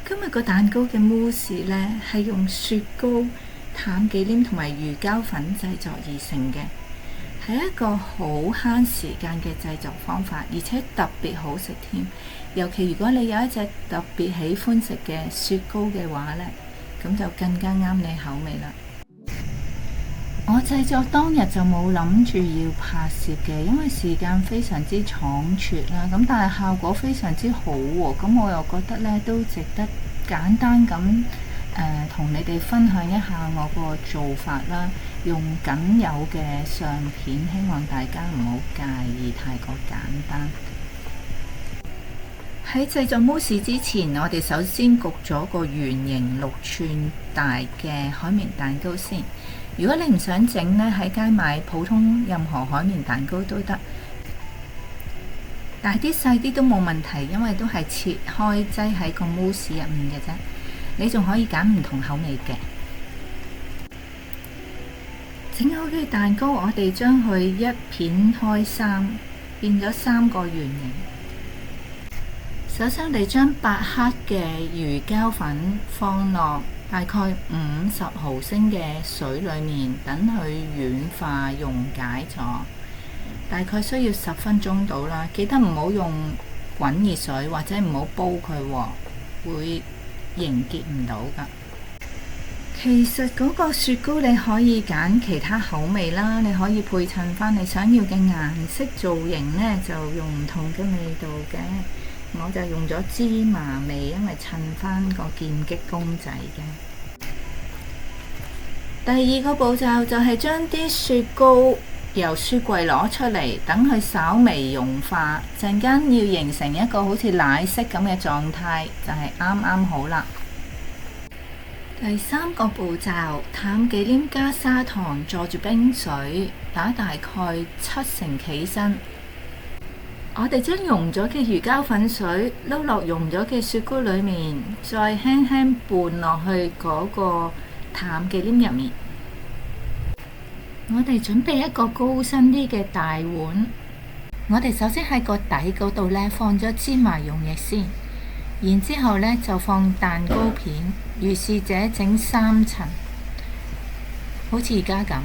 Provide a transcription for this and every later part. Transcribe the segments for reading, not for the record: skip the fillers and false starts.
今日個蛋糕嘅慕斯呢，係用雪糕、淡忌廉同埋魚膠粉製作而成嘅，係一個好慳時間嘅製作方法，而且特別好食添。尤其如果你有一隻特別喜歡食嘅雪糕嘅話呢，咁就更加啱你口味啦。我製作當日就冇諗住要拍攝嘅，因為時間非常之倉促啦。咁但係效果非常之好喎，咁我又覺得呢都值得簡單咁同你哋分享一下我個做法啦。用僅有嘅相片，希望大家唔好介意太過簡單。喺製作慕斯之前，我哋首先焗咗個圓形6寸大嘅海綿蛋糕先。如果你唔想整呢，喺街買普通任何海綿蛋糕都得，大啲細啲都冇問題，因為都係切開擠喺個慕斯入面嘅啫。你仲可以揀唔同口味嘅。整好嘅蛋糕，我哋將佢一片開3，變咗3個圓形。首先，我哋將8克嘅魚膠粉放落大概50毫升嘅水裡面，等佢軟化溶解咗，大概需要10分鐘到啦。記得唔好用滾熱水或者唔好煲佢喎，會凝結唔到㗎。其實嗰個雪糕你可以揀其他口味啦，你可以配襯返你想要嘅顏色造型呢，就用唔同嘅味道嘅。我就用咗芝麻味，因為襯返個劍擊公仔嘅。第二個步驟就係將啲雪糕由雪櫃攞出嚟，等佢稍微融化，陣間要形成一個好似奶昔咁嘅狀態，就係啱啱好啦。第三個步驟，淡忌廉加砂糖坐住冰水，打大概70企身。我哋將溶咗嘅魚膠粉水撈落溶咗嘅雪糕裡面，再輕輕拌落去嗰個淡忌廉入面。我哋準備一個高身啲嘅大碗，我哋首先喺個底嗰度呢放咗芝麻溶液先，然之後呢就放蛋糕片，如是者整3層，好似而家咁。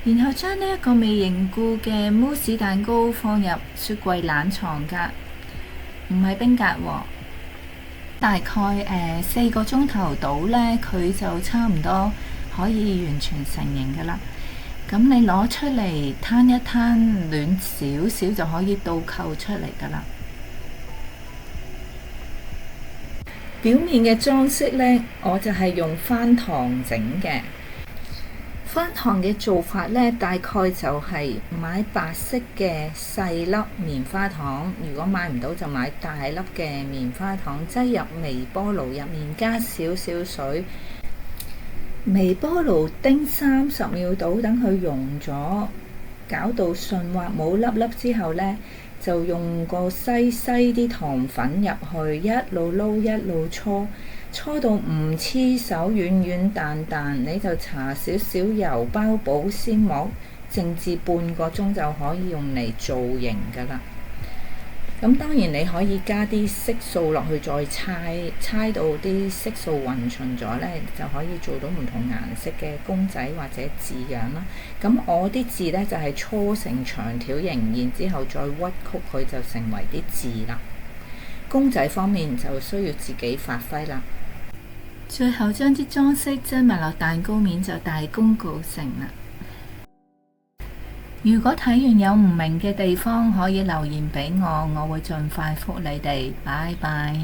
然後將呢一個未凝固嘅慕斯蛋糕放入雪櫃冷藏格，唔係冰格喎。大概4個鐘頭到呢，佢就差唔多可以完全成型㗎喇。咁你攞出嚟攤一攤，暖少少就可以倒扣出嚟㗎喇。表面嘅裝飾呢，我就係用番糖整嘅。番糖嘅做法呢，大概就係買白色嘅細粒棉花糖，如果買唔到就買大粒嘅棉花糖，擠入微波爐入面，加少少水，微波爐叮30秒到，等佢溶咗，搞到順滑冇粒粒之後呢，就用個篩啲糖粉入去，一路撈一路搓到唔黐手，軟軟彈彈，你就搽少少油包保鮮膜，靜置半個鐘就可以用嚟造型㗎喇。咁當然你可以加啲色素落去，再猜到啲色素勻勻咗呢，就可以做到唔同顏色嘅公仔或者字樣啦。咁我啲字呢，就係搓成長條形，然之後再屈曲佢就成為啲字啦。公仔方面就需要自己發揮啦。最後將啲裝飾擠埋落蛋糕面就大功告成啦。如果睇完有唔明嘅地方，可以留言俾我，我會盡快覆你哋。拜拜。